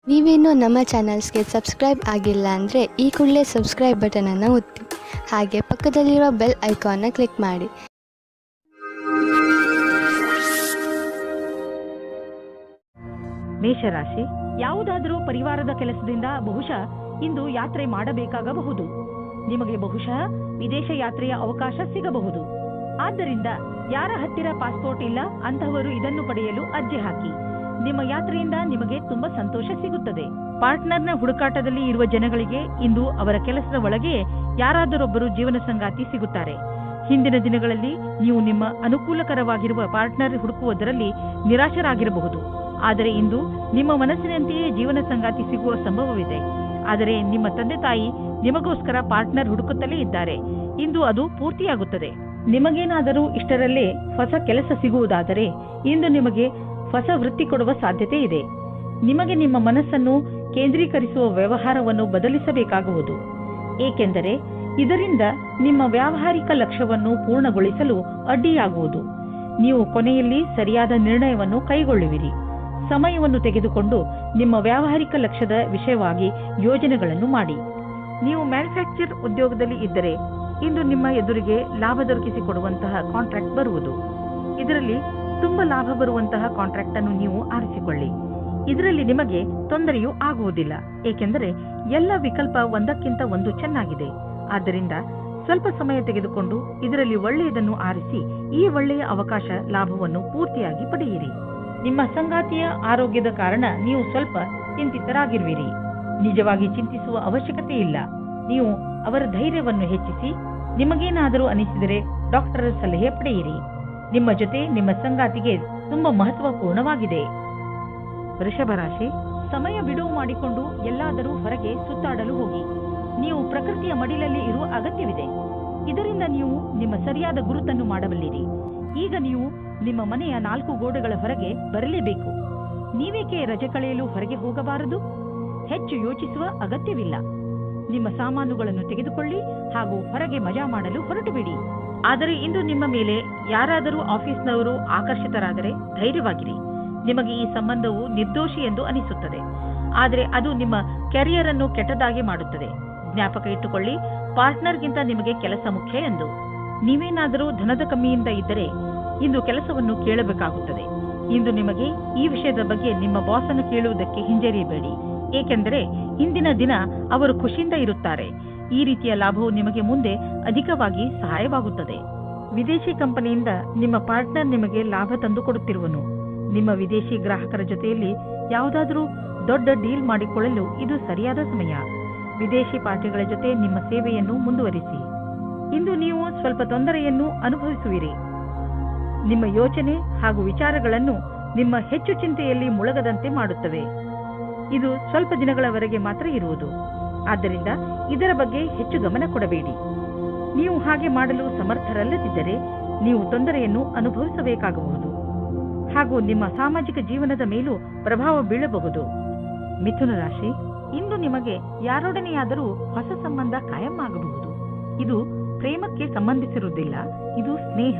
ನೀವೇನೂ ನಮ್ಮ ಚಾನಲ್ಸ್ಗೆ ಸಬ್ಸ್ಕ್ರೈಬ್ ಆಗಿಲ್ಲ ಅಂದರೆ ಈ ಕೂಡಲೇ ಸಬ್ಸ್ಕ್ರೈಬ್ ಬಟನನ್ನು ಒತ್ತಿ, ಹಾಗೆ ಪಕ್ಕದಲ್ಲಿರುವ ಬೆಲ್ ಐಕಾನ್ನ ಕ್ಲಿಕ್ ಮಾಡಿ. ಮೇಷರಾಶಿ, ಯಾವುದಾದರೂ ಪರಿವಾರದ ಕೆಲಸದಿಂದ ಬಹುಶಃ ಇಂದು ಯಾತ್ರೆ ಮಾಡಬೇಕಾಗಬಹುದು. ನಿಮಗೆ ಬಹುಶಃ ವಿದೇಶ ಯಾತ್ರೆಯ ಅವಕಾಶ ಸಿಗಬಹುದು. ಆದ್ದರಿಂದ ಯಾರ ಹತ್ತಿರ ಪಾಸ್ಪೋರ್ಟ್ ಇಲ್ಲ ಅಂತಹವರು ಇದನ್ನು ಪಡೆಯಲು ಅರ್ಜಿ ಹಾಕಿ. ನಿಮ್ಮ ಯಾತ್ರೆಯಿಂದ ನಿಮಗೆ ತುಂಬಾ ಸಂತೋಷ ಸಿಗುತ್ತದೆ. ಪಾರ್ಟ್ನರ್ನ ಹುಡುಕಾಟದಲ್ಲಿ ಇರುವ ಜನಗಳಿಗೆ ಇಂದು ಅವರ ಕೆಲಸದ ಒಳಗೆಯೇ ಯಾರಾದರೊಬ್ಬರು ಜೀವನ ಸಂಗಾತಿ ಸಿಗುತ್ತಾರೆ. ಹಿಂದಿನ ದಿನಗಳಲ್ಲಿ ನೀವು ನಿಮ್ಮ ಅನುಕೂಲಕರವಾಗಿರುವ ಪಾರ್ಟ್ನರ್ ಹುಡುಕುವುದರಲ್ಲಿ ನಿರಾಶರಾಗಿರಬಹುದು. ಆದರೆ ಇಂದು ನಿಮ್ಮ ಮನಸ್ಸಿನಂತೆಯೇ ಜೀವನ ಸಂಗಾತಿ ಸಿಗುವ ಸಂಭವವಿದೆ. ಆದರೆ ನಿಮ್ಮ ತಂದೆ ತಾಯಿ ನಿಮಗೋಸ್ಕರ ಪಾರ್ಟ್ನರ್ ಹುಡುಕುತ್ತಲೇ ಇದ್ದಾರೆ. ಇಂದು ಅದು ಪೂರ್ತಿಯಾಗುತ್ತದೆ. ನಿಮಗೇನಾದರೂ ಇಷ್ಟರಲ್ಲೇ ಹೊಸ ಕೆಲಸ ಸಿಗುವುದಾದರೆ ಇಂದು ನಿಮಗೆ ಹೊಸ ವೃತ್ತಿ ಕೊಡುವ ಸಾಧ್ಯತೆ ಇದೆ. ನಿಮಗೆ ನಿಮ್ಮ ಮನಸ್ಸನ್ನು ಕೇಂದ್ರೀಕರಿಸುವ ವ್ಯವಹಾರವನ್ನು ಬದಲಿಸಬೇಕಾಗುವುದು. ಏಕೆಂದರೆ ಇದರಿಂದ ನಿಮ್ಮ ವ್ಯಾವಹಾರಿಕ ಲಕ್ಷ್ಯವನ್ನು ಪೂರ್ಣಗೊಳಿಸಲು ಅಡ್ಡಿಯಾಗುವುದು. ನೀವು ಕೊನೆಯಲ್ಲಿ ಸರಿಯಾದ ನಿರ್ಣಯವನ್ನು ಕೈಗೊಳ್ಳುವಿರಿ. ಸಮಯವನ್ನು ತೆಗೆದುಕೊಂಡು ನಿಮ್ಮ ವ್ಯಾವಹಾರಿಕ ಲಕ್ಷ್ಯದ ವಿಷಯವಾಗಿ ಯೋಜನೆಗಳನ್ನು ಮಾಡಿ. ನೀವು ಮ್ಯಾನುಫ್ಯಾಕ್ಚರ್ ಉದ್ಯೋಗದಲ್ಲಿ ಇದ್ದರೆ ಇಂದು ನಿಮ್ಮ ಎದುರಿಗೆ ಲಾಭ ದೊರಕಿಸಿಕೊಡುವಂತಹ ಕಾಂಟ್ರಾಕ್ಟ್ ಬರುವುದು. ಇದರಲ್ಲಿ ತುಂಬಾ ಲಾಭ ಬರುವಂತಹ ಕಾಂಟ್ರಾಕ್ಟ್ ಅನ್ನು ನೀವು ಆರಿಸಿಕೊಳ್ಳಿ. ಇದರಲ್ಲಿ ನಿಮಗೆ ತೊಂದರೆಯೂ ಆಗುವುದಿಲ್ಲ, ಏಕೆಂದರೆ ಎಲ್ಲ ವಿಕಲ್ಪ ಒಂದಕ್ಕಿಂತ ಒಂದು ಚೆನ್ನಾಗಿದೆ. ಆದ್ದರಿಂದ ಸ್ವಲ್ಪ ಸಮಯ ತೆಗೆದುಕೊಂಡು ಇದರಲ್ಲಿ ಒಳ್ಳೆಯದನ್ನು ಆರಿಸಿ ಈ ಒಳ್ಳೆಯ ಅವಕಾಶ ಲಾಭವನ್ನು ಪೂರ್ತಿಯಾಗಿ ಪಡೆಯಿರಿ. ನಿಮ್ಮ ಸಂಗಾತಿಯ ಆರೋಗ್ಯದ ಕಾರಣ ನೀವು ಸ್ವಲ್ಪ ಚಿಂತಿತರಾಗಿರುವಿರಿ. ನಿಜವಾಗಿ ಚಿಂತಿಸುವ ಅವಶ್ಯಕತೆ ಇಲ್ಲ. ನೀವು ಅವರ ಧೈರ್ಯವನ್ನು ಹೆಚ್ಚಿಸಿ. ನಿಮಗೇನಾದರೂ ಅನಿಸಿದರೆ ಡಾಕ್ಟರ್ ಸಲಹೆ ಪಡೆಯಿರಿ. ನಿಮ್ಮ ಜೊತೆ ನಿಮ್ಮ ಸಂಗಾತಿಗೆ ತುಂಬಾ ಮಹತ್ವಪೂರ್ಣವಾಗಿದೆ. ವೃಷಭ ರಾಶಿ, ಸಮಯ ಬಿಡುವು ಮಾಡಿಕೊಂಡು ಎಲ್ಲಾದರೂ ಹೊರಗೆ ಸುತ್ತಾಡಲು ಹೋಗಿ. ನೀವು ಪ್ರಕೃತಿಯ ಮಡಿಲಲ್ಲಿ ಇರುವ ಅಗತ್ಯವಿದೆ. ಇದರಿಂದ ನೀವು ನಿಮ್ಮ ಸರಿಯಾದ ಗುರುತನ್ನು ಮಾಡಬಲ್ಲಿರಿ. ಈಗ ನೀವು ನಿಮ್ಮ ಮನೆಯ 4 ಗೋಡೆಗಳ ಹೊರಗೆ ಬರಲೇಬೇಕು. ನೀವೇಕೆ ರಜೆ ಕಳೆಯಲು ಹೊರಗೆ ಹೋಗಬಾರದು? ಹೆಚ್ಚು ಯೋಚಿಸುವ ಅಗತ್ಯವಿಲ್ಲ. ನಿಮ್ಮ ಸಾಮಾನುಗಳನ್ನು ತೆಗೆದುಕೊಳ್ಳಿ ಹಾಗೂ ಹೊರಗೆ ಮಜಾ ಮಾಡಲು ಹೊರಟುಬಿಡಿ. ಆದರೆ ಇಂದು ನಿಮ್ಮ ಮೇಲೆ ಯಾರಾದರೂ ಆಫೀಸ್ನವರು ಆಕರ್ಷಿತರಾದರೆ ಧೈರ್ಯವಾಗಿರಿ. ನಿಮಗೆ ಈ ಸಂಬಂಧವು ನಿರ್ದೋಷಿ ಎಂದು ಅನಿಸುತ್ತದೆ, ಆದರೆ ಅದು ನಿಮ್ಮ ಕೆರಿಯರ್ ಅನ್ನು ಕೆಟ್ಟದಾಗಿ ಮಾಡುತ್ತದೆ. ಜ್ಞಾಪಕ ಇಟ್ಟುಕೊಳ್ಳಿ, ಪಾರ್ಟ್ನರ್ಗಿಂತ ನಿಮಗೆ ಕೆಲಸ ಮುಖ್ಯ ಎಂದು. ನೀವೇನಾದರೂ ಧನದ ಕಮ್ಮಿಯಿಂದ ಇದ್ದರೆ ಇಂದು ಕೆಲಸವನ್ನು ಕೇಳಬೇಕಾಗುತ್ತದೆ. ಇಂದು ನಿಮಗೆ ಈ ವಿಷಯದ ಬಗ್ಗೆ ನಿಮ್ಮ ಬಾಸ್ ಅನ್ನು ಕೇಳುವುದಕ್ಕೆ ಹಿಂಜರಿಯಬೇಡಿ, ಏಕೆಂದರೆ ಇಂದಿನ ದಿನ ಅವರು ಖುಷಿಯಿಂದ ಇರುತ್ತಾರೆ. ಈ ರೀತಿಯ ಲಾಭವು ನಿಮಗೆ ಮುಂದೆ ಅಧಿಕವಾಗಿ ಸಹಾಯವಾಗುತ್ತದೆ. ವಿದೇಶಿ ಕಂಪನಿಯಿಂದ ನಿಮ್ಮ ಪಾರ್ಟ್ನರ್ ನಿಮಗೆ ಲಾಭ ತಂದುಕೊಡುತ್ತಿರುವನು. ನಿಮ್ಮ ವಿದೇಶಿ ಗ್ರಾಹಕರ ಜೊತೆಯಲ್ಲಿ ಯಾವುದಾದರೂ ದೊಡ್ಡ ಡೀಲ್ ಮಾಡಿಕೊಳ್ಳಲು ಇದು ಸರಿಯಾದ ಸಮಯ. ವಿದೇಶಿ ಪಾರ್ಟಿಗಳ ಜೊತೆ ನಿಮ್ಮ ಸೇವೆಯನ್ನು ಮುಂದುವರಿಸಿ. ಇಂದು ನೀವು ಸ್ವಲ್ಪ ತೊಂದರೆಯನ್ನು ಅನುಭವಿಸುವಿರಿ. ನಿಮ್ಮ ಯೋಚನೆ ಹಾಗೂ ವಿಚಾರಗಳನ್ನು ನಿಮ್ಮ ಹೆಚ್ಚು ಚಿಂತೆಯಲ್ಲಿ ಮುಳುಗದಂತೆ ಮಾಡುತ್ತವೆ. ಇದು ಸ್ವಲ್ಪ ದಿನಗಳವರೆಗೆ ಮಾತ್ರ ಇರುವುದು. ಆದ್ದರಿಂದ ಇದರ ಬಗ್ಗೆ ಹೆಚ್ಚು ಗಮನ ಕೊಡಬೇಡಿ. ನೀವು ಹಾಗೆ ಮಾಡಲು ಸಮರ್ಥರಲ್ಲದಿದ್ದರೆ ನೀವು ತೊಂದರೆಯನ್ನು ಅನುಭವಿಸಬೇಕಾಗಬಹುದು ಹಾಗೂ ನಿಮ್ಮ ಸಾಮಾಜಿಕ ಜೀವನದ ಮೇಲೂ ಪ್ರಭಾವ ಬೀಳಬಹುದು. ಮಿಥುನ ರಾಶಿ, ಇಂದು ನಿಮಗೆ ಯಾರೊಡನೆಯಾದರೂ ಹೊಸ ಸಂಬಂಧ ಕಾಯಂ ಆಗಬಹುದು. ಇದು ಪ್ರೇಮಕ್ಕೆ ಸಂಬಂಧಿಸಿರುವುದಿಲ್ಲ. ಇದು ಸ್ನೇಹ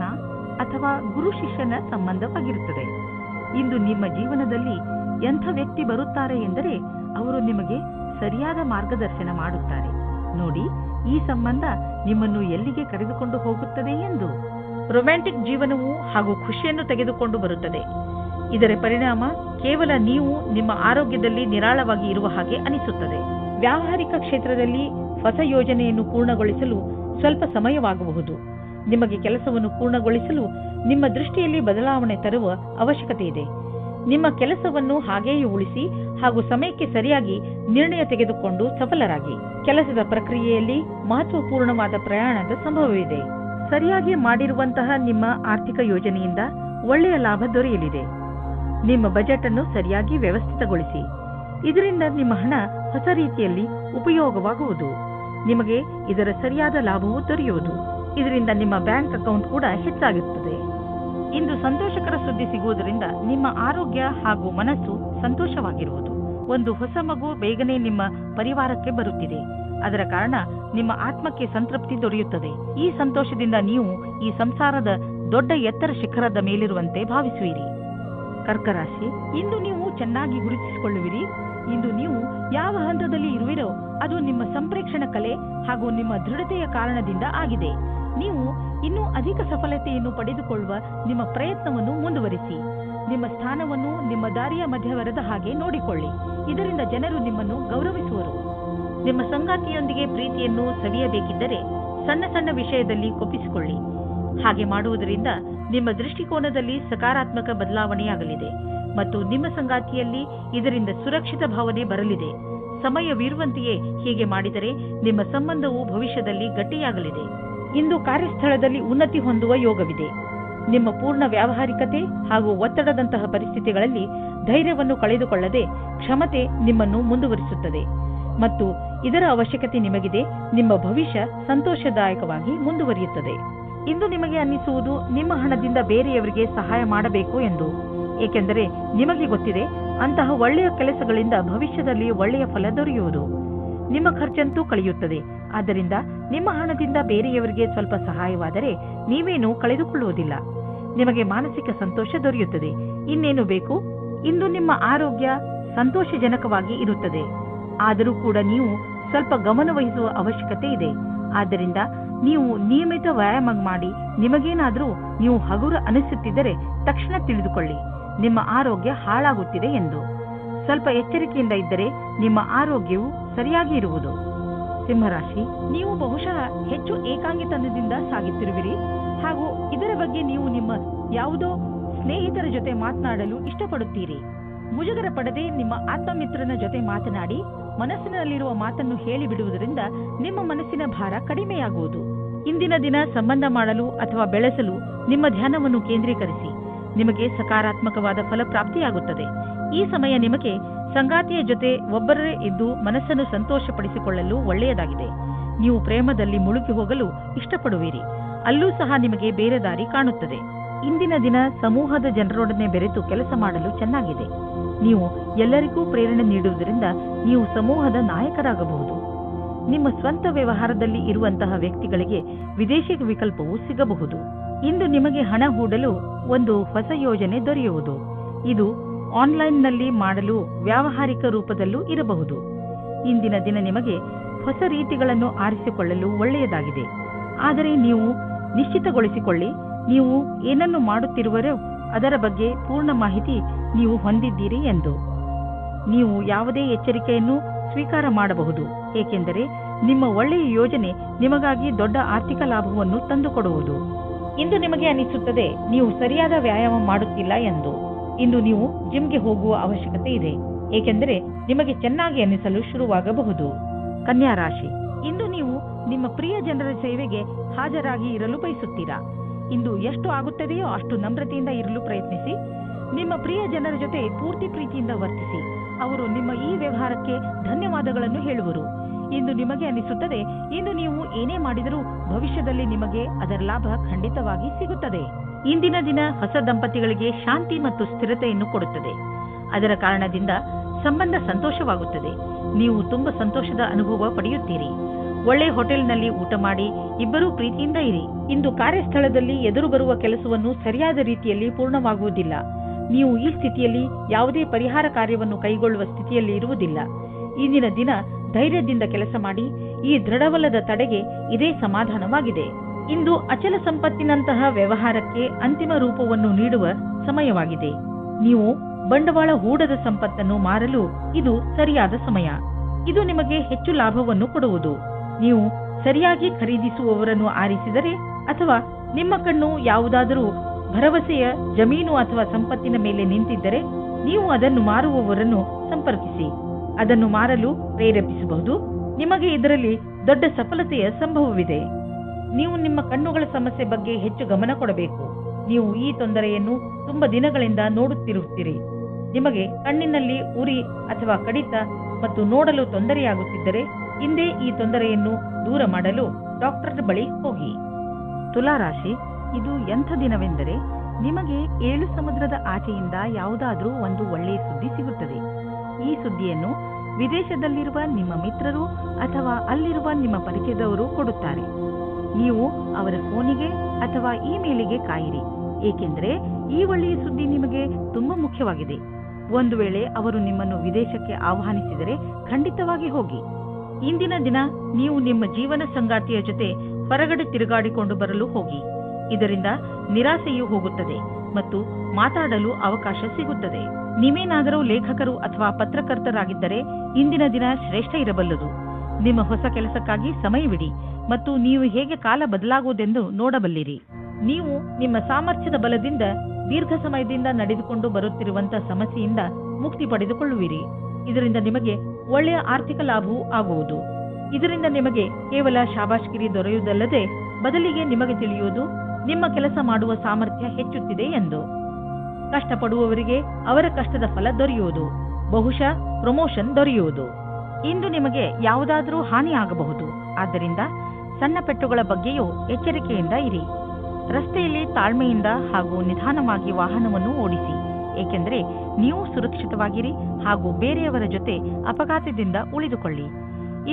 ಅಥವಾ ಗುರು ಶಿಷ್ಯನ ಸಂಬಂಧವಾಗಿರುತ್ತದೆ. ಇಂದು ನಿಮ್ಮ ಜೀವನದಲ್ಲಿ ಎಂಥ ವ್ಯಕ್ತಿ ಬರುತ್ತಾರೆ ಎಂದರೆ ಅವರು ನಿಮಗೆ ಸರಿಯಾದ ಮಾರ್ಗದರ್ಶನ ಮಾಡುತ್ತಾರೆ. ನೋಡಿ, ಈ ಸಂಬಂಧ ನಿಮ್ಮನ್ನು ಎಲ್ಲಿಗೆ ಕರೆದುಕೊಂಡು ಹೋಗುತ್ತದೆ ಎಂದು. ರೊಮ್ಯಾಂಟಿಕ್ ಜೀವನವು ಹಾಗೂ ಖುಷಿಯನ್ನು ತೆಗೆದುಕೊಂಡು ಬರುತ್ತದೆ. ಇದರ ಪರಿಣಾಮ ಕೇವಲ ನೀವು ನಿಮ್ಮ ಆರೋಗ್ಯದಲ್ಲಿ ನಿರಾಳವಾಗಿ ಇರುವ ಹಾಗೆ ಅನಿಸುತ್ತದೆ. ವ್ಯಾವಹಾರಿಕ ಕ್ಷೇತ್ರದಲ್ಲಿ ಹೊಸ ಯೋಜನೆಯನ್ನು ಪೂರ್ಣಗೊಳಿಸಲು ಸ್ವಲ್ಪ ಸಮಯವಾಗಬಹುದು. ನಿಮಗೆ ಕೆಲಸವನ್ನು ಪೂರ್ಣಗೊಳಿಸಲು ನಿಮ್ಮ ದೃಷ್ಟಿಯಲ್ಲಿ ಬದಲಾವಣೆ ತರುವ ಅವಶ್ಯಕತೆ ಇದೆ. ನಿಮ್ಮ ಕೆಲಸವನ್ನು ಹಾಗೆಯೇ ಉಳಿಸಿ ಹಾಗೂ ಸಮಯಕ್ಕೆ ಸರಿಯಾಗಿ ನಿರ್ಣಯ ತೆಗೆದುಕೊಂಡು ಸಫಲರಾಗಿ. ಕೆಲಸದ ಪ್ರಕ್ರಿಯೆಯಲ್ಲಿ ಮಹತ್ವಪೂರ್ಣವಾದ ಪ್ರಯಾಣದ ಸಂಭವವಿದೆ. ಸರಿಯಾಗಿ ಮಾಡಿರುವಂತಹ ನಿಮ್ಮ ಆರ್ಥಿಕ ಯೋಜನೆಯಿಂದ ಒಳ್ಳೆಯ ಲಾಭ ದೊರೆಯಲಿದೆ. ನಿಮ್ಮ ಬಜೆಟ್ ಅನ್ನು ಸರಿಯಾಗಿ ವ್ಯವಸ್ಥಿತಗೊಳಿಸಿ. ಇದರಿಂದ ನಿಮ್ಮ ಹಣ ಹೊಸ ರೀತಿಯಲ್ಲಿ ಉಪಯೋಗವಾಗುವುದು. ನಿಮಗೆ ಇದರ ಸರಿಯಾದ ಲಾಭವೂ ದೊರೆಯುವುದು. ಇದರಿಂದ ನಿಮ್ಮ ಬ್ಯಾಂಕ್ ಅಕೌಂಟ್ ಕೂಡ ಹೆಚ್ಚಾಗುತ್ತದೆ. ಇಂದು ಸಂತೋಷಕರ ಸುದ್ದಿ ಸಿಗುವುದರಿಂದ ನಿಮ್ಮ ಆರೋಗ್ಯ ಹಾಗೂ ಮನಸ್ಸು ಸಂತೋಷವಾಗಿರುವುದು. ಒಂದು ಹೊಸ ಮಗು ಬೇಗನೆ ನಿಮ್ಮ ಪರಿವಾರಕ್ಕೆ ಬರುತ್ತಿದೆ. ಅದರ ಕಾರಣ ನಿಮ್ಮ ಆತ್ಮಕ್ಕೆ ಸಂತೃಪ್ತಿ ದೊರೆಯುತ್ತದೆ. ಈ ಸಂತೋಷದಿಂದ ನೀವು ಈ ಸಂಸಾರದ ದೊಡ್ಡ ಎತ್ತರ ಶಿಖರದ ಮೇಲಿರುವಂತೆ ಭಾವಿಸುವಿರಿ. ಕರ್ಕ ರಾಶಿ, ಇಂದು ನೀವು ಚೆನ್ನಾಗಿ ಗುರುತಿಸಿಕೊಳ್ಳುವಿರಿ. ಇಂದು ನೀವು ಹಂತದಲ್ಲಿ ಇರುವಿರೋ ಅದು ನಿಮ್ಮ ಸಂಪ್ರೇಕ್ಷಣ ಕಲೆ ಹಾಗೂ ನಿಮ್ಮ ದೃಢತೆಯ ಕಾರಣದಿಂದ ಆಗಿದೆ. ನೀವು ಇನ್ನೂ ಅಧಿಕ ಸಫಲತೆಯನ್ನು ಪಡೆದುಕೊಳ್ಳುವ ನಿಮ್ಮ ಪ್ರಯತ್ನವನ್ನು ಮುಂದುವರಿಸಿ. ನಿಮ್ಮ ಸ್ಥಾನವನ್ನು ನಿಮ್ಮ ದಾರಿಯ ಮಧ್ಯವರದ ಹಾಗೆ ನೋಡಿಕೊಳ್ಳಿ. ಇದರಿಂದ ಜನರು ನಿಮ್ಮನ್ನು ಗೌರವಿಸುವರು. ನಿಮ್ಮ ಸಂಗಾತಿಯೊಂದಿಗೆ ಪ್ರೀತಿಯನ್ನು ಸವಿಯಬೇಕಿದ್ದರೆ ಸಣ್ಣ ಸಣ್ಣ ವಿಷಯದಲ್ಲಿ ಕೊಪ್ಪಿಸಿಕೊಳ್ಳಿ. ಹಾಗೆ ಮಾಡುವುದರಿಂದ ನಿಮ್ಮ ದೃಷ್ಟಿಕೋನದಲ್ಲಿ ಸಕಾರಾತ್ಮಕ ಬದಲಾವಣೆಯಾಗಲಿದೆ ಮತ್ತು ನಿಮ್ಮ ಸಂಗಾತಿಯಲ್ಲಿ ಇದರಿಂದ ಸುರಕ್ಷಿತ ಭಾವನೆ ಬರಲಿದೆ. ಸಮಯವಿರುವಂತೆಯೇ ಹೀಗೆ ಮಾಡಿದರೆ ನಿಮ್ಮ ಸಂಬಂಧವು ಭವಿಷ್ಯದಲ್ಲಿ ಗಟ್ಟಿಯಾಗಲಿದೆ. ಇಂದು ಕಾರ್ಯಸ್ಥಳದಲ್ಲಿ ಉನ್ನತಿ ಹೊಂದುವ ಯೋಗವಿದೆ. ನಿಮ್ಮ ಪೂರ್ಣ ವ್ಯಾವಹಾರಿಕತೆ ಹಾಗೂ ಒತ್ತಡದಂತಹ ಪರಿಸ್ಥಿತಿಗಳಲ್ಲಿ ಧೈರ್ಯವನ್ನು ಕಳೆದುಕೊಳ್ಳದೆ ಕ್ಷಮತೆ ನಿಮ್ಮನ್ನು ಮುಂದುವರಿಸುತ್ತದೆ ಮತ್ತು ಇದರ ಅವಶ್ಯಕತೆ ನಿಮಗಿದೆ. ನಿಮ್ಮ ಭವಿಷ್ಯ ಸಂತೋಷದಾಯಕವಾಗಿ ಮುಂದುವರಿಯುತ್ತದೆ. ಇಂದು ನಿಮಗೆ ಅನ್ನಿಸುವುದು ನಿಮ್ಮ ಹಣದಿಂದ ಬೇರೆಯವರಿಗೆ ಸಹಾಯ ಮಾಡಬೇಕು ಎಂದು, ಏಕೆಂದರೆ ನಿಮಗೆ ಗೊತ್ತಿದೆ ಅಂತಹ ಒಳ್ಳೆಯ ಕೆಲಸಗಳಿಂದ ಭವಿಷ್ಯದಲ್ಲಿ ಒಳ್ಳೆಯ ಫಲ ದೊರೆಯುವುದು. ನಿಮ್ಮ ಖರ್ಚಂತೂ ಕಳೆಯುತ್ತದೆ. ಆದ್ದರಿಂದ ನಿಮ್ಮ ಹಣದಿಂದ ಬೇರೆಯವರಿಗೆ ಸ್ವಲ್ಪ ಸಹಾಯವಾದರೆ ನೀವೇನೂ ಕಳೆದುಕೊಳ್ಳುವುದಿಲ್ಲ. ನಿಮಗೆ ಮಾನಸಿಕ ಸಂತೋಷ ದೊರೆಯುತ್ತದೆ. ಇನ್ನೇನು ಬೇಕು? ಇಂದು ನಿಮ್ಮ ಆರೋಗ್ಯ ಸಂತೋಷಜನಕವಾಗಿ ಇರುತ್ತದೆ. ಆದರೂ ಕೂಡ ನೀವು ಸ್ವಲ್ಪ ಗಮನ ವಹಿಸುವ ಅವಶ್ಯಕತೆ ಇದೆ. ಆದ್ದರಿಂದ ನೀವು ನಿಯಮಿತ ವ್ಯಾಯಾಮ ಮಾಡಿ. ನಿಮಗೇನಾದರೂ ನೀವು ಹಗುರ ಅನಿಸುತ್ತಿದ್ದರೆ ತಕ್ಷಣ ತಿಳಿದುಕೊಳ್ಳಿ, ನಿಮ್ಮ ಆರೋಗ್ಯ ಹಾಳಾಗುತ್ತಿದೆ ಎಂದು. ಸ್ವಲ್ಪ ಎಚ್ಚರಿಕೆಯಿಂದ ಇದ್ದರೆ ನಿಮ್ಮ ಆರೋಗ್ಯವು ಸರಿಯಾಗಿ ಇರುವುದು. ಸಿಂಹರಾಶಿ, ನೀವು ಬಹುಶಃ ಹೆಚ್ಚು ಏಕಾಂಗಿತನದಿಂದ ಸಾಗುತ್ತಿರುವಿರಿ ಹಾಗೂ ಇದರ ಬಗ್ಗೆ ನೀವು ನಿಮ್ಮ ಯಾವುದೋ ಸ್ನೇಹಿತರ ಜೊತೆ ಮಾತನಾಡಲು ಇಷ್ಟಪಡುತ್ತೀರಿ. ಮುಜುಗರ ಪಡದೆ ನಿಮ್ಮ ಆತ್ಮಮಿತ್ರನ ಜೊತೆ ಮಾತನಾಡಿ ಮನಸ್ಸಿನಲ್ಲಿರುವ ಮಾತನ್ನು ಹೇಳಿಬಿಡುವುದರಿಂದ ನಿಮ್ಮ ಮನಸ್ಸಿನ ಭಾರ ಕಡಿಮೆಯಾಗುವುದು. ಇಂದಿನ ದಿನ ಸಂಬಂಧ ಮಾಡಲು ಅಥವಾ ಬೆಳೆಸಲು ನಿಮ್ಮ ಧ್ಯಾನವನ್ನು ಕೇಂದ್ರೀಕರಿಸಿ. ನಿಮಗೆ ಸಕಾರಾತ್ಮಕವಾದ ಫಲಪ್ರಾಪ್ತಿಯಾಗುತ್ತದೆ. ಈ ಸಮಯ ನಿಮಗೆ ಸಂಗಾತಿಯ ಜೊತೆ ಒಬ್ಬರೇ ಇದ್ದು ಮನಸ್ಸನ್ನು ಸಂತೋಷಪಡಿಸಿಕೊಳ್ಳಲು ಒಳ್ಳೆಯದಾಗಿದೆ. ನೀವು ಪ್ರೇಮದಲ್ಲಿ ಮುಳುಗಿ ಹೋಗಲು ಇಷ್ಟಪಡುವಿರಿ. ಅಲ್ಲೂ ಸಹ ನಿಮಗೆ ಬೇರೆ ದಾರಿ ಕಾಣುತ್ತದೆ. ಇಂದಿನ ದಿನ ಸಮೂಹದ ಜನರೊಡನೆ ಬೆರೆತು ಕೆಲಸ ಮಾಡಲು ಚೆನ್ನಾಗಿದೆ. ನೀವು ಎಲ್ಲರಿಗೂ ಪ್ರೇರಣೆ ನೀಡುವುದರಿಂದ ನೀವು ಸಮೂಹದ ನಾಯಕರಾಗಬಹುದು. ನಿಮ್ಮ ಸ್ವಂತ ವ್ಯವಹಾರದಲ್ಲಿ ಇರುವಂತಹ ವ್ಯಕ್ತಿಗಳಿಗೆ ವಿದೇಶಿ ವಿಕಲ್ಪವು ಸಿಗಬಹುದು. ಇಂದು ನಿಮಗೆ ಹಣ ಹೂಡಲು ಒಂದು ಹೊಸ ಯೋಜನೆ ದೊರೆಯುವುದು. ಇದು ಆನ್ಲೈನ್ನಲ್ಲಿ ಮಾಡಲು ವ್ಯಾವಹಾರಿಕ ರೂಪದಲ್ಲೂ ಇರಬಹುದು. ಇಂದಿನ ದಿನ ನಿಮಗೆ ಹೊಸ ರೀತಿಗಳನ್ನು ಆರಿಸಿಕೊಳ್ಳಲು ಒಳ್ಳೆಯದಾಗಿದೆ. ಆದರೆ ನೀವು ನಿಶ್ಚಿತಗೊಳಿಸಿಕೊಳ್ಳಿ, ನೀವು ಏನನ್ನು ಮಾಡುತ್ತಿರುವರೋ ಅದರ ಬಗ್ಗೆ ಪೂರ್ಣ ಮಾಹಿತಿ ನೀವು ಹೊಂದಿದ್ದೀರಿ ಎಂದು. ನೀವು ಯಾವುದೇ ಎಚ್ಚರಿಕೆಯನ್ನು ಸ್ವೀಕಾರ ಮಾಡಬಹುದು, ಏಕೆಂದರೆ ನಿಮ್ಮ ಒಳ್ಳೆಯ ಯೋಜನೆ ನಿಮಗಾಗಿ ದೊಡ್ಡ ಆರ್ಥಿಕ ಲಾಭವನ್ನು ತಂದುಕೊಡುವುದು. ಇಂದು ನಿಮಗೆ ಅನಿಸುತ್ತದೆ ನೀವು ಸರಿಯಾದ ವ್ಯಾಯಾಮ ಮಾಡುತ್ತಿಲ್ಲ ಎಂದು. ಇಂದು ನೀವು ಜಿಮ್ಗೆ ಹೋಗುವ ಅವಶ್ಯಕತೆ ಇದೆ, ಏಕೆಂದರೆ ನಿಮಗೆ ಚೆನ್ನಾಗಿ ಅನಿಸಲು ಶುರುವಾಗಬಹುದು. ಕನ್ಯಾ ರಾಶಿ, ಇಂದು ನೀವು ನಿಮ್ಮ ಪ್ರಿಯ ಜನರ ಸೇವೆಗೆ ಹಾಜರಾಗಿ ಇರಲು ಬಯಸುತ್ತೀರಾ. ಇಂದು ಎಷ್ಟು ಆಗುತ್ತದೆಯೋ ಅಷ್ಟು ನಮ್ರತೆಯಿಂದ ಇರಲು ಪ್ರಯತ್ನಿಸಿ. ನಿಮ್ಮ ಪ್ರಿಯ ಜನರ ಜೊತೆ ಪೂರ್ತಿ ಪ್ರೀತಿಯಿಂದ ವರ್ತಿಸಿ. ಅವರು ನಿಮ್ಮ ಈ ವ್ಯವಹಾರಕ್ಕೆ ಧನ್ಯವಾದಗಳನ್ನು ಹೇಳುವರು. ಇಂದು ನಿಮಗೆ ಅನಿಸುತ್ತದೆ ಇಂದು ನೀವು ಏನೇ ಮಾಡಿದರೂ ಭವಿಷ್ಯದಲ್ಲಿ ನಿಮಗೆ ಅದರ ಲಾಭ ಖಂಡಿತವಾಗಿ ಸಿಗುತ್ತದೆ. ಇಂದಿನ ದಿನ ಹೊಸ ದಂಪತಿಗಳಿಗೆ ಶಾಂತಿ ಮತ್ತು ಸ್ಥಿರತೆಯನ್ನು ಕೊಡುತ್ತದೆ. ಅದರ ಕಾರಣದಿಂದ ಸಂಬಂಧ ಸಂತೋಷವಾಗುತ್ತದೆ. ನೀವು ತುಂಬಾ ಸಂತೋಷದ ಅನುಭವ ಪಡೆಯುತ್ತೀರಿ. ಒಳ್ಳೆ ಹೋಟೆಲ್ನಲ್ಲಿ ಊಟ ಮಾಡಿ ಇಬ್ಬರೂ ಪ್ರೀತಿಯಿಂದ ಇರಿ. ಇಂದು ಕಾರ್ಯಸ್ಥಳದಲ್ಲಿ ಎದುರು ಬರುವ ಕೆಲಸವನ್ನು ಸರಿಯಾದ ರೀತಿಯಲ್ಲಿ ಪೂರ್ಣವಾಗುವುದಿಲ್ಲ. ನೀವು ಈ ಸ್ಥಿತಿಯಲ್ಲಿ ಯಾವುದೇ ಪರಿಹಾರ ಕಾರ್ಯವನ್ನು ಕೈಗೊಳ್ಳುವ ಸ್ಥಿತಿಯಲ್ಲಿ ಇರುವುದಿಲ್ಲ. ಇಂದಿನ ದಿನ ಧೈರ್ಯದಿಂದ ಕೆಲಸ ಮಾಡಿ. ಈ ದೃಢವಲ್ಲದ ತಡೆಗೆ ಇದೇ ಸಮಾಧಾನವಾಗಿದೆ. ಇಂದು ಅಚಲ ಸಂಪತ್ತಿನಂತಹ ವ್ಯವಹಾರಕ್ಕೆ ಅಂತಿಮ ರೂಪವನ್ನು ನೀಡುವ ಸಮಯವಾಗಿದೆ. ನೀವು ಬಂಡವಾಳ ಹೂಡದ ಸಂಪತ್ತನ್ನು ಮಾರಲು ಇದು ಸರಿಯಾದ ಸಮಯ. ಇದು ನಿಮಗೆ ಹೆಚ್ಚು ಲಾಭವನ್ನು ಕೊಡುವುದು. ನೀವು ಸರಿಯಾಗಿ ಖರೀದಿಸುವವರನ್ನು ಆರಿಸಿದರೆ ಅಥವಾ ನಿಮ್ಮ ಕಣ್ಣು ಯಾವುದಾದರೂ ಭರವಸೆಯ ಜಮೀನು ಅಥವಾ ಸಂಪತ್ತಿನ ಮೇಲೆ ನಿಂತಿದ್ದರೆ ನೀವು ಅದನ್ನು ಮಾರುವವರನ್ನು ಸಂಪರ್ಕಿಸಿ. ಅದನ್ನು ಮಾರಲು ಪ್ರೇರೇಪಿಸಬಹುದು. ನಿಮಗೆ ಇದರಲ್ಲಿ ದೊಡ್ಡ ಸಫಲತೆಯ ಸಂಭವವಿದೆ. ನೀವು ನಿಮ್ಮ ಕಣ್ಣುಗಳ ಸಮಸ್ಯೆ ಬಗ್ಗೆ ಹೆಚ್ಚು ಗಮನ ಕೊಡಬೇಕು. ನೀವು ಈ ತೊಂದರೆಯನ್ನು ತುಂಬಾ ದಿನಗಳಿಂದ ನೋಡುತ್ತಿರುತ್ತೀರಿ. ನಿಮಗೆ ಕಣ್ಣಿನಲ್ಲಿ ಉರಿ ಅಥವಾ ಕಡಿತ ಮತ್ತು ನೋಡಲು ತೊಂದರೆಯಾಗುತ್ತಿದ್ದರೆ ಹಿಂದೆ ಈ ತೊಂದರೆಯನ್ನು ದೂರ ಮಾಡಲು ಡಾಕ್ಟರ್ ಬಳಿ ಹೋಗಿ. ತುಲಾರಾಶಿ, ಇದು ಎಂಥ ದಿನವೆಂದರೆ ನಿಮಗೆ 7 ಸಮುದ್ರದ ಆಚೆಯಿಂದ ಯಾವುದಾದ್ರೂ ಒಂದು ಒಳ್ಳೆಯ ಸುದ್ದಿ ಸಿಗುತ್ತದೆ. ಈ ಸುದ್ದಿಯನ್ನು ವಿದೇಶದಲ್ಲಿರುವ ನಿಮ್ಮ ಮಿತ್ರರು ಅಥವಾ ಅಲ್ಲಿರುವ ನಿಮ್ಮ ಪರಿಚಯದವರು ಕೊಡುತ್ತಾರೆ. ನೀವು ಅವರ ಫೋನಿಗೆ ಅಥವಾ ಇಮೇಲಿಗೆ ಕಾಯಿರಿ, ಏಕೆಂದರೆ ಈ ಒಳ್ಳೆಯ ಸುದ್ದಿ ನಿಮಗೆ ತುಂಬಾ ಮುಖ್ಯವಾಗಿದೆ. ಒಂದು ವೇಳೆ ಅವರು ನಿಮ್ಮನ್ನು ವಿದೇಶಕ್ಕೆ ಆಹ್ವಾನಿಸಿದರೆ ಖಂಡಿತವಾಗಿ ಹೋಗಿ. ಇಂದಿನ ದಿನ ನೀವು ನಿಮ್ಮ ಜೀವನ ಸಂಗಾತಿಯ ಜೊತೆ ಹೊರಗಡೆ ತಿರುಗಾಡಿಕೊಂಡು ಬರಲು ಹೋಗಿ. ಇದರಿಂದ ನಿರಾಸೆಯೂ ಹೋಗುತ್ತದೆ ಮತ್ತು ಮಾತಾಡಲು ಅವಕಾಶ ಸಿಗುತ್ತದೆ. ನೀವೇನಾದರೂ ಲೇಖಕರು ಅಥವಾ ಪತ್ರಕರ್ತರಾಗಿದ್ದರೆ ಇಂದಿನ ದಿನ ಶ್ರೇಷ್ಠ ಇರಬಲ್ಲದು. ನಿಮ್ಮ ಹೊಸ ಕೆಲಸಕ್ಕಾಗಿ ಸಮಯವಿಡಿ ಮತ್ತು ನೀವು ಹೇಗೆ ಕಾಲ ಬದಲಾಗುವುದೆಂದು ನೋಡಬಲ್ಲಿರಿ. ನೀವು ನಿಮ್ಮ ಸಾಮರ್ಥ್ಯದ ಬಲದಿಂದ ದೀರ್ಘ ಸಮಯದಿಂದ ನಡೆದುಕೊಂಡು ಬರುತ್ತಿರುವಂತಹ ಸಮಸ್ಯೆಯಿಂದ ಮುಕ್ತಿ ಪಡೆದುಕೊಳ್ಳುವಿರಿ. ಇದರಿಂದ ನಿಮಗೆ ಒಳ್ಳೆಯ ಆರ್ಥಿಕ ಲಾಭವೂ ಆಗುವುದು. ಇದರಿಂದ ನಿಮಗೆ ಕೇವಲ ಶಾಬಾಷ್ಗಿರಿ ದೊರೆಯುವುದಲ್ಲದೆ ಬದಲಿಗೆ ನಿಮಗೆ ತಿಳಿಯುವುದು ನಿಮ್ಮ ಕೆಲಸ ಮಾಡುವ ಸಾಮರ್ಥ್ಯ ಹೆಚ್ಚುತ್ತಿದೆ ಎಂದು. ಕಷ್ಟಪಡುವವರಿಗೆ ಅವರ ಕಷ್ಟದ ಫಲ ದೊರೆಯುವುದು, ಬಹುಶಃ ಪ್ರಮೋಷನ್ ದೊರೆಯುವುದು. ಇಂದು ನಿಮಗೆ ಯಾವುದಾದರೂ ಹಾನಿ ಆಗಬಹುದು. ಆದ್ದರಿಂದ ಸಣ್ಣ ಪೆಟ್ಟುಗಳ ಬಗ್ಗೆಯೂ ಎಚ್ಚರಿಕೆಯಿಂದ ಇರಿ. ರಸ್ತೆಯಲ್ಲಿ ತಾಳ್ಮೆಯಿಂದ ಹಾಗೂ ನಿಧಾನವಾಗಿ ವಾಹನವನ್ನು ಓಡಿಸಿ, ಏಕೆಂದರೆ ನೀವು ಸುರಕ್ಷಿತವಾಗಿರಿ ಹಾಗೂ ಬೇರೆಯವರ ಜೊತೆ ಅಪಘಾತದಿಂದ ಉಳಿದುಕೊಳ್ಳಿ.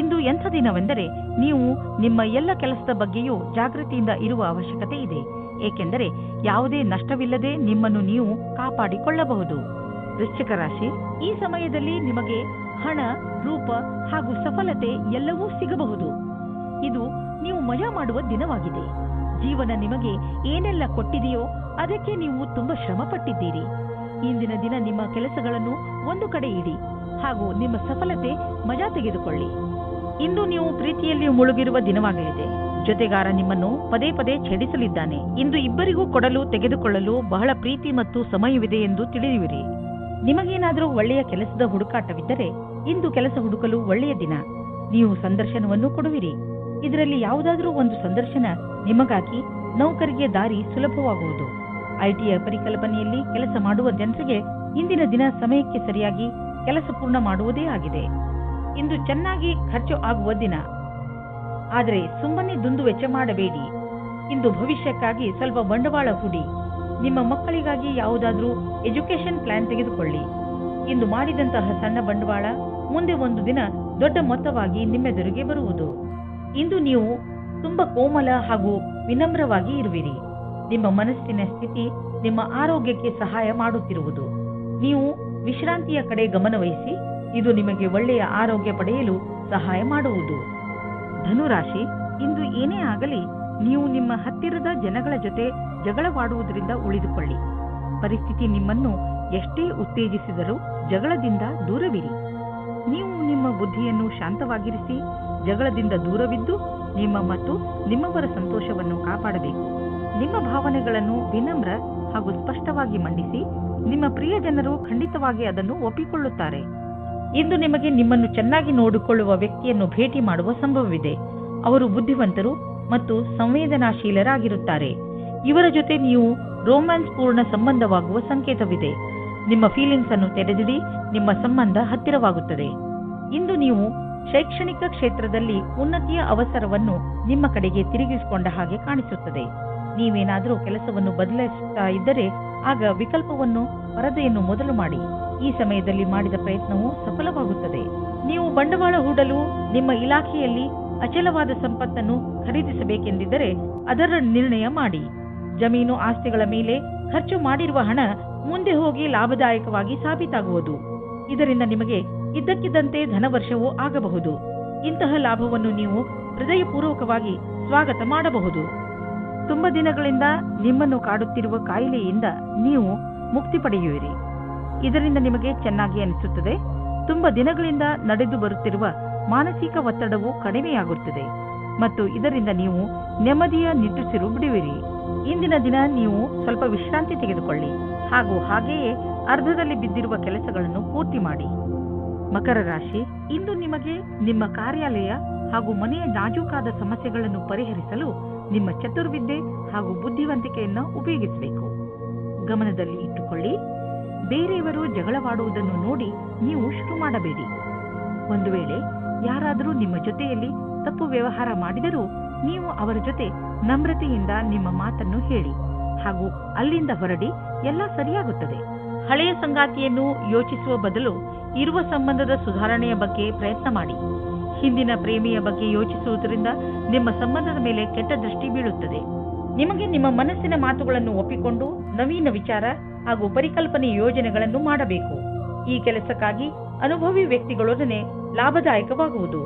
ಇಂದು ಎಂಥ ದಿನವೆಂದರೆ ನೀವು ನಿಮ್ಮ ಎಲ್ಲ ಕೆಲಸದ ಬಗ್ಗೆಯೂ ಜಾಗೃತಿಯಿಂದ ಇರುವ ಅವಶ್ಯಕತೆ ಇದೆ, ಏಕೆಂದರೆ ಯಾವುದೇ ನಷ್ಟವಿಲ್ಲದೆ ನಿಮ್ಮನ್ನು ನೀವು ಕಾಪಾಡಿಕೊಳ್ಳಬಹುದು. ವೃಶ್ಚಿಕ ರಾಶಿ, ಈ ಸಮಯದಲ್ಲಿ ನಿಮಗೆ ಹಣ, ರೂಪ ಹಾಗೂ ಸಫಲತೆ ಎಲ್ಲವೂ ಸಿಗಬಹುದು. ಇದು ನೀವು ಮಜಾ ಮಾಡುವ ದಿನವಾಗಿದೆ. ಜೀವನ ನಿಮಗೆ ಏನೆಲ್ಲ ಕೊಟ್ಟಿದೆಯೋ ಅದಕ್ಕೆ ನೀವು ತುಂಬಾ ಶ್ರಮ ಪಟ್ಟಿದ್ದೀರಿ. ಇಂದಿನ ದಿನ ನಿಮ್ಮ ಕೆಲಸಗಳನ್ನು ಒಂದು ಕಡೆ ಇಡಿ ಹಾಗೂ ನಿಮ್ಮ ಸಫಲತೆ ಮಜಾ ತೆಗೆದುಕೊಳ್ಳಿ. ಇಂದು ನೀವು ಪ್ರೀತಿಯಲ್ಲಿ ಮುಳುಗಿರುವ ದಿನವಾಗಲಿದೆ. ಜೊತೆಗಾರ ನಿಮ್ಮನ್ನು ಪದೇ ಪದೇ ಛೇಡಿಸಲಿದ್ದಾನೆ. ಇಂದು ಇಬ್ಬರಿಗೂ ಕೊಡಲು ತೆಗೆದುಕೊಳ್ಳಲು ಬಹಳ ಪ್ರೀತಿ ಮತ್ತು ಸಮಯವಿದೆ ಎಂದು ತಿಳಿಯುವಿರಿ. ನಿಮಗೇನಾದರೂ ಒಳ್ಳೆಯ ಕೆಲಸದ ಹುಡುಕಾಟವಿದ್ದರೆ ಇಂದು ಕೆಲಸ ಹುಡುಕಲು ಒಳ್ಳೆಯ ದಿನ. ನೀವು ಸಂದರ್ಶನವನ್ನು ಕೊಡುವಿರಿ. ಇದರಲ್ಲಿ ಯಾವುದಾದರೂ ಒಂದು ಸಂದರ್ಶನ ನಿಮಗಾಗಿ ನೌಕರಿಗೆ ದಾರಿ ಸುಲಭವಾಗುವುದು. ಐಟಿಯ ಪರಿಕಲ್ಪನೆಯಲ್ಲಿ ಕೆಲಸ ಮಾಡುವ ಜನರಿಗೆ ಇಂದಿನ ದಿನ ಸಮಯಕ್ಕೆ ಸರಿಯಾಗಿ ಕೆಲಸ ಪೂರ್ಣ ಮಾಡುವುದೇ ಆಗಿದೆ. ಇಂದು ಚೆನ್ನಾಗಿ ಖರ್ಚು ಆಗುವ ದಿನ. ಆದರೆ ಸುಮ್ಮನೆ ದುಂದು ವೆಚ್ಚ ಮಾಡಬೇಡಿ. ಇಂದು ಭವಿಷ್ಯಕ್ಕಾಗಿ ಸ್ವಲ್ಪ ಬಂಡವಾಳ ಹೂಡಿ. ನಿಮ್ಮ ಮಕ್ಕಳಿಗಾಗಿ ಯಾವುದಾದ್ರೂ ಎಜುಕೇಶನ್ ಪ್ಲಾನ್ ತೆಗೆದುಕೊಳ್ಳಿ. ಇಂದು ಮಾಡಿದಂತಹ ಸಣ್ಣ ಬಂಡವಾಳ ಮುಂದೆ ಒಂದು ದಿನ ದೊಡ್ಡ ಮೊತ್ತವಾಗಿ ನಿಮ್ಮೆದುರಿಗೆ ಬರುವುದು. ಇಂದು ನೀವು ತುಂಬಾ ಕೋಮಲ ಹಾಗೂ ವಿನಮ್ರವಾಗಿ ಇರುವಿರಿ. ನಿಮ್ಮ ಮನಸ್ಸಿನ ಸ್ಥಿತಿ ನಿಮ್ಮ ಆರೋಗ್ಯಕ್ಕೆ ಸಹಾಯ ಮಾಡುತ್ತಿರುವುದು. ನೀವು ವಿಶ್ರಾಂತಿಯ ಕಡೆ ಗಮನವಹಿಸಿ. ಇದು ನಿಮಗೆ ಒಳ್ಳೆಯ ಆರೋಗ್ಯ ಪಡೆಯಲು ಸಹಾಯ ಮಾಡುವುದು. ಧನುರಾಶಿ, ಇಂದು ಏನೇ ಆಗಲಿ ನೀವು ನಿಮ್ಮ ಹತ್ತಿರದ ಜನಗಳ ಜೊತೆ ಜಗಳವಾಡುವುದರಿಂದ ಉಳಿದುಕೊಳ್ಳಿ. ಪರಿಸ್ಥಿತಿ ನಿಮ್ಮನ್ನು ಎಷ್ಟೇ ಉತ್ತೇಜಿಸಿದರೂ ಜಗಳದಿಂದ ದೂರವಿರಿ. ನೀವು ನಿಮ್ಮ ಬುದ್ಧಿಯನ್ನು ಶಾಂತವಾಗಿರಿಸಿ ಜಗಳದಿಂದ ದೂರವಿದ್ದು ನಿಮ್ಮ ಮತ್ತು ನಿಮ್ಮವರ ಸಂತೋಷವನ್ನು ಕಾಪಾಡಬೇಕು. ನಿಮ್ಮ ಭಾವನೆಗಳನ್ನು ವಿನಮ್ರ ಹಾಗೂ ಸ್ಪಷ್ಟವಾಗಿ ಮಂಡಿಸಿ. ನಿಮ್ಮ ಪ್ರಿಯ ಜನರು ಖಂಡಿತವಾಗಿ ಅದನ್ನು ಒಪ್ಪಿಕೊಳ್ಳುತ್ತಾರೆ. ಇಂದು ನಿಮಗೆ ನಿಮ್ಮನ್ನು ಚೆನ್ನಾಗಿ ನೋಡಿಕೊಳ್ಳುವ ವ್ಯಕ್ತಿಯನ್ನು ಭೇಟಿ ಮಾಡುವ ಸಂಭವವಿದೆ. ಅವರು ಬುದ್ಧಿವಂತರು ಮತ್ತು ಸಂವೇದನಾಶೀಲರಾಗಿರುತ್ತಾರೆ. ಇವರ ಜೊತೆ ನೀವು ರೋಮ್ಯಾನ್ಸ್ ಪೂರ್ಣ ಸಂಬಂಧವಾಗುವ ಸಂಕೇತವಿದೆ. ನಿಮ್ಮ ಫೀಲಿಂಗ್ಸ್ ಅನ್ನು ತೆರೆದಿಡಿ. ನಿಮ್ಮ ಸಂಬಂಧ ಹತ್ತಿರವಾಗುತ್ತದೆ. ಇಂದು ನೀವು ಶೈಕ್ಷಣಿಕ ಕ್ಷೇತ್ರದಲ್ಲಿ ಉನ್ನತಿಯ ಅವಸರವನ್ನು ನಿಮ್ಮ ಕಡೆಗೆ ತಿರುಗಿಸಿಕೊಂಡ ಹಾಗೆ ಕಾಣಿಸುತ್ತದೆ. ನೀವೇನಾದರೂ ಕೆಲಸವನ್ನು ಬದಲಾಯಿಸುತ್ತಾ ಇದ್ದರೆ ಆಗ ವಿಕಲ್ಪವನ್ನು ಪರದೆಯನ್ನು ಮೊದಲು ಮಾಡಿ. ಈ ಸಮಯದಲ್ಲಿ ಮಾಡಿದ ಪ್ರಯತ್ನವು ಸಫಲವಾಗುತ್ತದೆ. ನೀವು ಬಂಡವಾಳ ಹೂಡಲು ನಿಮ್ಮ ಇಲಾಖೆಯಲ್ಲಿ ಅಚಲವಾದ ಸಂಪತ್ತನ್ನು ಖರೀದಿಸಬೇಕೆಂದಿದ್ದರೆ ಅದರ ನಿರ್ಣಯ ಮಾಡಿ. ಜಮೀನು ಆಸ್ತಿಗಳ ಮೇಲೆ ಖರ್ಚು ಮಾಡಿರುವ ಹಣ ಮುಂದೆ ಹೋಗಿ ಲಾಭದಾಯಕವಾಗಿ ಸಾಬೀತಾಗುವುದು. ಇದರಿಂದ ನಿಮಗೆ ಇದ್ದಕ್ಕಿದ್ದಂತೆ ಧನವರ್ಷವೂ ಆಗಬಹುದು. ಇಂತಹ ಲಾಭವನ್ನು ನೀವು ಹೃದಯಪೂರ್ವಕವಾಗಿ ಸ್ವಾಗತ ಮಾಡಬಹುದು. ತುಂಬ ದಿನಗಳಿಂದ ನಿಮ್ಮನ್ನು ಕಾಡುತ್ತಿರುವ ಕಾಯಿಲೆಯಿಂದ ನೀವು ಮುಕ್ತಿ ಪಡೆಯುವಿರಿ. ಇದರಿಂದ ನಿಮಗೆ ಚೆನ್ನಾಗಿ ಅನಿಸುತ್ತದೆ. ತುಂಬ ದಿನಗಳಿಂದ ನಡೆದು ಬರುತ್ತಿರುವ ಮಾನಸಿಕ ಒತ್ತಡವು ಕಡಿಮೆಯಾಗುತ್ತದೆ ಮತ್ತು ಇದರಿಂದ ನೀವು ನೆಮ್ಮದಿಯ ನಿಟ್ಟುಸಿರು ಬಿಡುವಿರಿ. ಇಂದಿನ ದಿನ ನೀವು ಸ್ವಲ್ಪ ವಿಶ್ರಾಂತಿ ತೆಗೆದುಕೊಳ್ಳಿ ಹಾಗೂ ಹಾಗೆಯೇ ಅರ್ಧದಲ್ಲಿ ಬಿದ್ದಿರುವ ಕೆಲಸಗಳನ್ನು ಪೂರ್ತಿ ಮಾಡಿ. ಮಕರ ರಾಶಿ, ಇಂದು ನಿಮಗೆ ನಿಮ್ಮ ಕಾರ್ಯಾಲಯ ಹಾಗೂ ಮನೆಯ ನಾಜೂಕಾದ ಸಮಸ್ಯೆಗಳನ್ನು ಪರಿಹರಿಸಲು ನಿಮ್ಮ ಚತುರ್ವಿದ್ಯೆ ಹಾಗೂ ಬುದ್ಧಿವಂತಿಕೆಯನ್ನು ಉಪಯೋಗಿಸಬೇಕು. ಗಮನದಲ್ಲಿ ಇಟ್ಟುಕೊಳ್ಳಿ. ಬೇರೆಯವರು ಜಗಳವಾಡುವುದನ್ನು ನೋಡಿ ನೀವು ಶುರು ಮಾಡಬೇಡಿ. ಒಂದು ವೇಳೆ ಯಾರಾದರೂ ನಿಮ್ಮ ಜೊತೆಯಲ್ಲಿ ತಪ್ಪು ವ್ಯವಹಾರ ಮಾಡಿದರೂ ನೀವು ಅವರ ಜೊತೆ ನಮ್ರತೆಯಿಂದ ನಿಮ್ಮ ಮಾತನ್ನು ಹೇಳಿ ಹಾಗೂ ಅಲ್ಲಿಂದ ಹೊರಡಿ. ಎಲ್ಲ ಸರಿಯಾಗುತ್ತದೆ. ಹಳೆಯ ಸಂಗಾತಿಯನ್ನು ಯೋಚಿಸುವ ಬದಲು ಇರುವ ಸಂಬಂಧದ ಸುಧಾರಣೆಯ ಬಗ್ಗೆ ಪ್ರಯತ್ನ ಮಾಡಿ. ಹಿಂದಿನ ಪ್ರೇಮಿಯ ಬಗ್ಗೆ ಯೋಚಿಸುವುದರಿಂದ ನಿಮ್ಮ ಸಂಬಂಧದ ಮೇಲೆ ಕೆಟ್ಟ ದೃಷ್ಟಿ ಬೀಳುತ್ತದೆ. ನಿಮಗೆ ನಿಮ್ಮ ಮನಸ್ಸಿನ ಮಾತುಗಳನ್ನು ಒಪ್ಪಿಕೊಂಡು ನವೀನ ವಿಚಾರ ಹಾಗೂ ಪರಿಕಲ್ಪನೆ ಯೋಜನೆಗಳನ್ನು ಮಾಡಬೇಕು. ಈ ಕೆಲಸಕ್ಕಾಗಿ ಅನುಭವಿ ವ್ಯಕ್ತಿಗಳೊಡನೆ ಲಾಭದಾಯಕವಾಗುವುದು.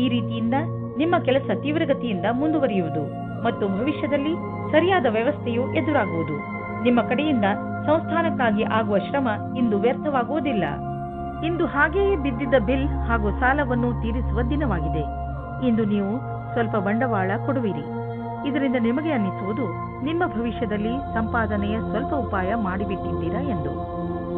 ಈ ರೀತಿಯಿಂದ ನಿಮ್ಮ ಕೆಲಸ ತೀವ್ರಗತಿಯಿಂದ ಮುಂದುವರಿಯುವುದು ಮತ್ತು ಭವಿಷ್ಯದಲ್ಲಿ ಸರಿಯಾದ ವ್ಯವಸ್ಥೆಯು ಎದುರಾಗುವುದು. ನಿಮ್ಮ ಕಡೆಯಿಂದ ಸಂಸ್ಥಾನಕ್ಕಾಗಿ ಆಗುವ ಶ್ರಮ ಇಂದು ವ್ಯರ್ಥವಾಗುವುದಿಲ್ಲ. ಇಂದು ಹಾಗೆಯೇ ಬಿದ್ದಿದ್ದ ಬಿಲ್ ಹಾಗೂ ಸಾಲವನ್ನು ತೀರಿಸುವ ದಿನವಾಗಿದೆ. ಇಂದು ನೀವು ಸ್ವಲ್ಪ ಬಂಡವಾಳ ಕೊಡುವಿರಿ. ಇದರಿಂದ ನಿಮಗೆ ಅನ್ನಿಸುವುದು ನಿಮ್ಮ ಭವಿಷ್ಯದಲ್ಲಿ ಸಂಪಾದನೆಯ ಸ್ವಲ್ಪ ಉಪಾಯ ಮಾಡಿಬಿಟ್ಟಿದ್ದೀರಾ ಎಂದು.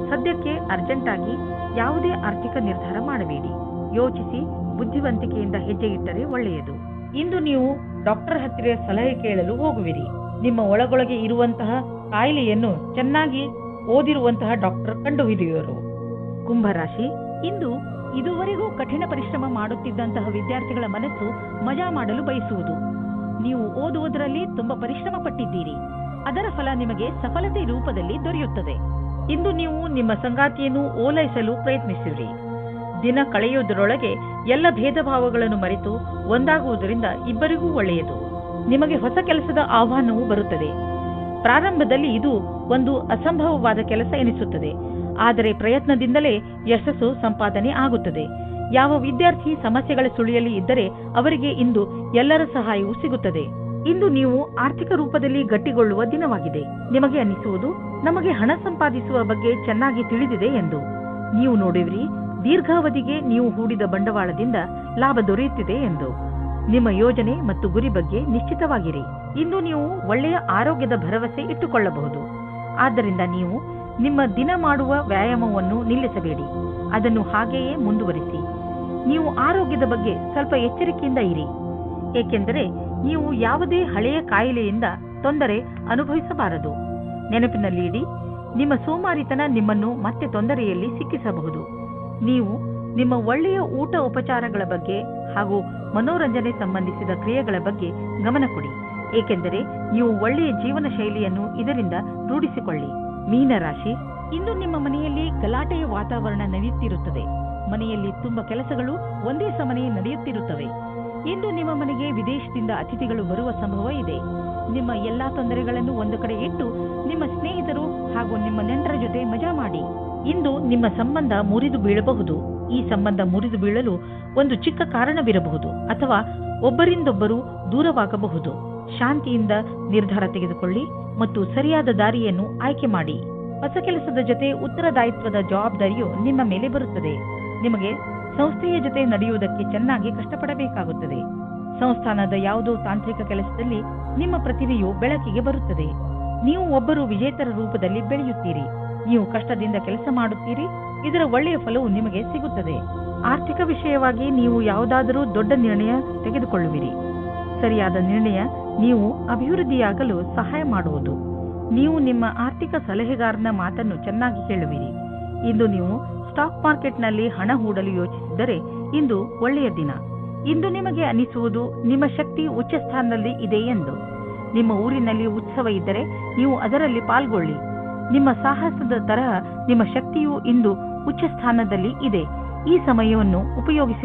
ಸದ್ಯಕ್ಕೆ ಅರ್ಜೆಂಟ್ ಆಗಿ ಯಾವುದೇ ಆರ್ಥಿಕ ನಿರ್ಧಾರ ಮಾಡಬೇಡಿ. ಯೋಚಿಸಿ ಬುದ್ಧಿವಂತಿಕೆಯಿಂದ ಹೆಜ್ಜೆ ಇಟ್ಟರೆ ಒಳ್ಳೆಯದು. ಇಂದು ನೀವು ಡಾಕ್ಟರ್ ಹತ್ತಿರ ಸಲಹೆ ಕೇಳಲು ಹೋಗುವಿರಿ. ನಿಮ್ಮ ಒಳಗೊಳಗೆ ಇರುವಂತಹ ಕಾಯಿಲೆಯನ್ನು ಚೆನ್ನಾಗಿ ಓದಿರುವಂತಹ ಡಾಕ್ಟರ್ ಕಂಡುಹಿಡಿಯುವರು. ಕುಂಭರಾಶಿ, ಇಂದು ಇದುವರೆಗೂ ಕಠಿಣ ಪರಿಶ್ರಮ ಮಾಡುತ್ತಿದ್ದಂತಹ ವಿದ್ಯಾರ್ಥಿಗಳ ಮನಸ್ಸು ಮಜಾ ಮಾಡಲು ಬಯಸುವುದು. ನೀವು ಓದುವುದರಲ್ಲಿ ತುಂಬಾ ಪರಿಶ್ರಮ ಪಟ್ಟಿದ್ದೀರಿ. ಅದರ ಫಲ ನಿಮಗೆ ಸಫಲತೆ ರೂಪದಲ್ಲಿ ದೊರೆಯುತ್ತದೆ. ಇಂದು ನೀವು ನಿಮ್ಮ ಸಂಗಾತಿಯನ್ನು ಓಲೈಸಲು ಪ್ರಯತ್ನಿಸಿರಿ. ದಿನ ಕಳೆಯುವುದರೊಳಗೆ ಎಲ್ಲ ಭೇದ ಭಾವಗಳನ್ನು ಮರೆತು ಒಂದಾಗುವುದರಿಂದ ಇಬ್ಬರಿಗೂ ಒಳ್ಳೆಯದು. ನಿಮಗೆ ಹೊಸ ಕೆಲಸದ ಆಹ್ವಾನವೂ ಬರುತ್ತದೆ. ಪ್ರಾರಂಭದಲ್ಲಿ ಇದು ಒಂದು ಅಸಂಭವವಾದ ಕೆಲಸ ಎನಿಸುತ್ತದೆ, ಆದರೆ ಪ್ರಯತ್ನದಿಂದಲೇ ಯಶಸ್ಸು ಸಂಪಾದನೆ ಆಗುತ್ತದೆ. ಯಾವ ವಿದ್ಯಾರ್ಥಿ ಸಮಸ್ಯೆಗಳ ಸುಳಿಯಲ್ಲಿ ಇದ್ದರೆ ಅವರಿಗೆ ಇಂದು ಎಲ್ಲರ ಸಹಾಯವೂ ಸಿಗುತ್ತದೆ. ಇಂದು ನೀವು ಆರ್ಥಿಕ ರೂಪದಲ್ಲಿ ಗಟ್ಟಿಗೊಳ್ಳುವ ದಿನವಾಗಿದೆ. ನಿಮಗೆ ಅನ್ನಿಸುವುದು ನಮಗೆ ಹಣ ಸಂಪಾದಿಸುವ ಬಗ್ಗೆ ಚೆನ್ನಾಗಿ ತಿಳಿದಿದೆ ಎಂದು. ನೀವು ನೋಡುವಿರಿ, ದೀರ್ಘಾವಧಿಗೆ ನೀವು ಹೂಡಿದ ಬಂಡವಾಳದಿಂದ ಲಾಭ ದೊರೆಯುತ್ತಿದೆ ಎಂದು. ನಿಮ್ಮ ಯೋಜನೆ ಮತ್ತು ಗುರಿ ಬಗ್ಗೆ ನಿಶ್ಚಿತವಾಗಿರಿ. ಇಂದು ನೀವು ಒಳ್ಳೆಯ ಆರೋಗ್ಯದ ಭರವಸೆ ಇಟ್ಟುಕೊಳ್ಳಬಹುದು. ಆದ್ದರಿಂದ ನೀವು ನಿಮ್ಮ ದಿನ ಮಾಡುವ ವ್ಯಾಯಾಮವನ್ನು ನಿಲ್ಲಿಸಬೇಡಿ. ಅದನ್ನು ಹಾಗೆಯೇ ಮುಂದುವರಿಸಿ. ನೀವು ಆರೋಗ್ಯದ ಬಗ್ಗೆ ಸ್ವಲ್ಪ ಎಚ್ಚರಿಕೆಯಿಂದ ಇರಿ, ಏಕೆಂದರೆ ನೀವು ಯಾವುದೇ ಹಳೆಯ ಕಾಯಿಲೆಯಿಂದ ತೊಂದರೆ ಅನುಭವಿಸಬಾರದು. ನೆನಪಿನಲ್ಲಿ ಇಡಿ, ನಿಮ್ಮ ಸೋಮಾರಿತನ ನಿಮ್ಮನ್ನು ಮತ್ತೆ ತೊಂದರೆಯಲ್ಲಿ ಸಿಕ್ಕಿಸಬಹುದು. ನೀವು ನಿಮ್ಮ ಒಳ್ಳೆಯ ಊಟ ಉಪಚಾರಗಳ ಬಗ್ಗೆ ಹಾಗೂ ಮನೋರಂಜನೆ ಸಂಬಂಧಿಸಿದ ಕ್ರಿಯೆಗಳ ಬಗ್ಗೆ ಗಮನ ಕೊಡಿ, ಏಕೆಂದರೆ ನೀವು ಒಳ್ಳೆಯ ಜೀವನ ಶೈಲಿಯನ್ನು ಇದರಿಂದ ರೂಢಿಸಿಕೊಳ್ಳಿ. ಮೀನರಾಶಿ, ಇಂದು ನಿಮ್ಮ ಮನೆಯಲ್ಲಿ ಗಲಾಟೆಯ ವಾತಾವರಣ ನಡೆಯುತ್ತಿರುತ್ತದೆ. ಮನೆಯಲ್ಲಿ ತುಂಬಾ ಕೆಲಸಗಳು ಒಂದೇ ಸಮನೆ ನಡೆಯುತ್ತಿರುತ್ತವೆ. ಇಂದು ನಿಮ್ಮ ಮನೆಗೆ ವಿದೇಶದಿಂದ ಅತಿಥಿಗಳು ಬರುವ ಸಂಭವ ಇದೆ. ನಿಮ್ಮ ಎಲ್ಲಾ ತೊಂದರೆಗಳನ್ನು ಒಂದು ಕಡೆ ಇಟ್ಟು ನಿಮ್ಮ ಸ್ನೇಹಿತರು ಹಾಗೂ ನಿಮ್ಮ ನೆಂಟರ ಜೊತೆ ಮಜಾ ಮಾಡಿ. ಇಂದು ನಿಮ್ಮ ಸಂಬಂಧ ಮುರಿದು ಬೀಳಬಹುದು. ಈ ಸಂಬಂಧ ಮುರಿದು ಬೀಳಲು ಒಂದು ಚಿಕ್ಕ ಕಾರಣವಿರಬಹುದು ಅಥವಾ ಒಬ್ಬರಿಂದೊಬ್ಬರು ದೂರವಾಗಬಹುದು. ಶಾಂತಿಯಿಂದ ನಿರ್ಧಾರ ತೆಗೆದುಕೊಳ್ಳಿ ಮತ್ತು ಸರಿಯಾದ ದಾರಿಯನ್ನು ಆಯ್ಕೆ ಮಾಡಿ. ಹೊಸ ಕೆಲಸದ ಜೊತೆ ಉತ್ತರದಾಯಿತ್ವದ ಜವಾಬ್ದಾರಿಯು ನಿಮ್ಮ ಮೇಲೆ ಬರುತ್ತದೆ. ನಿಮಗೆ ಸಂಸ್ಥೆಯ ಜೊತೆ ನಡೆಯುವುದಕ್ಕೆ ಚೆನ್ನಾಗಿ ಕಷ್ಟಪಡಬೇಕಾಗುತ್ತದೆ. ಸಂಸ್ಥಾನದ ಯಾವುದೋ ತಾಂತ್ರಿಕ ಕೆಲಸದಲ್ಲಿ ನಿಮ್ಮ ಪ್ರತಿಭೆಯು ಬೆಳಕಿಗೆ ಬರುತ್ತದೆ. ನೀವು ಒಬ್ಬರು ವಿಜೇತರ ರೂಪದಲ್ಲಿ ಬೆಳೆಯುತ್ತೀರಿ. ನೀವು ಕಷ್ಟದಿಂದ ಕೆಲಸ ಮಾಡುತ್ತೀರಿ. ಇದರ ಒಳ್ಳೆಯ ಫಲವು ನಿಮಗೆ ಸಿಗುತ್ತದೆ. ಆರ್ಥಿಕ ವಿಷಯವಾಗಿ ನೀವು ಯಾವುದಾದರೂ ದೊಡ್ಡ ನಿರ್ಣಯ ತೆಗೆದುಕೊಳ್ಳುವಿರಿ. ಸರಿಯಾದ ನಿರ್ಣಯ ನೀವು ಅಭಿವೃದ್ಧಿಯಾಗಲು ಸಹಾಯ ಮಾಡುವುದು. ನೀವು ನಿಮ್ಮ ಆರ್ಥಿಕ ಸಲಹೆಗಾರನ ಮಾತನ್ನು ಚೆನ್ನಾಗಿ ಕೇಳುವಿರಿ. ಇಂದು ನೀವು ಸ್ಟಾಕ್ ಮಾರ್ಕೆಟ್ನಲ್ಲಿ ಹಣ ಹೂಡಲು ಯೋಚಿಸಿದರೆ ಇಂದು ಒಳ್ಳೆಯ ದಿನ. ಇಂದು ನಿಮಗೆ ಅನಿಸುವುದು ನಿಮ್ಮ ಶಕ್ತಿ ಉಚ್ಚ ಸ್ಥಾನದಲ್ಲಿ ಇದೆ ಎಂದು. ನಿಮ್ಮ ಊರಿನಲ್ಲಿ ಉತ್ಸವ ಇದ್ದರೆ ನೀವು ಅದರಲ್ಲಿ ಪಾಲ್ಗೊಳ್ಳಿ. ನಿಮ್ಮ ಸಾಹಸದ ತರಹ ನಿಮ್ಮ ಶಕ್ತಿಯು ಇಂದು ಉಚ್ಚ ಸ್ಥಾನದಲ್ಲಿ ಇದೆ. ಈ ಸಮಯವನ್ನು ಉಪಯೋಗಿಸಿ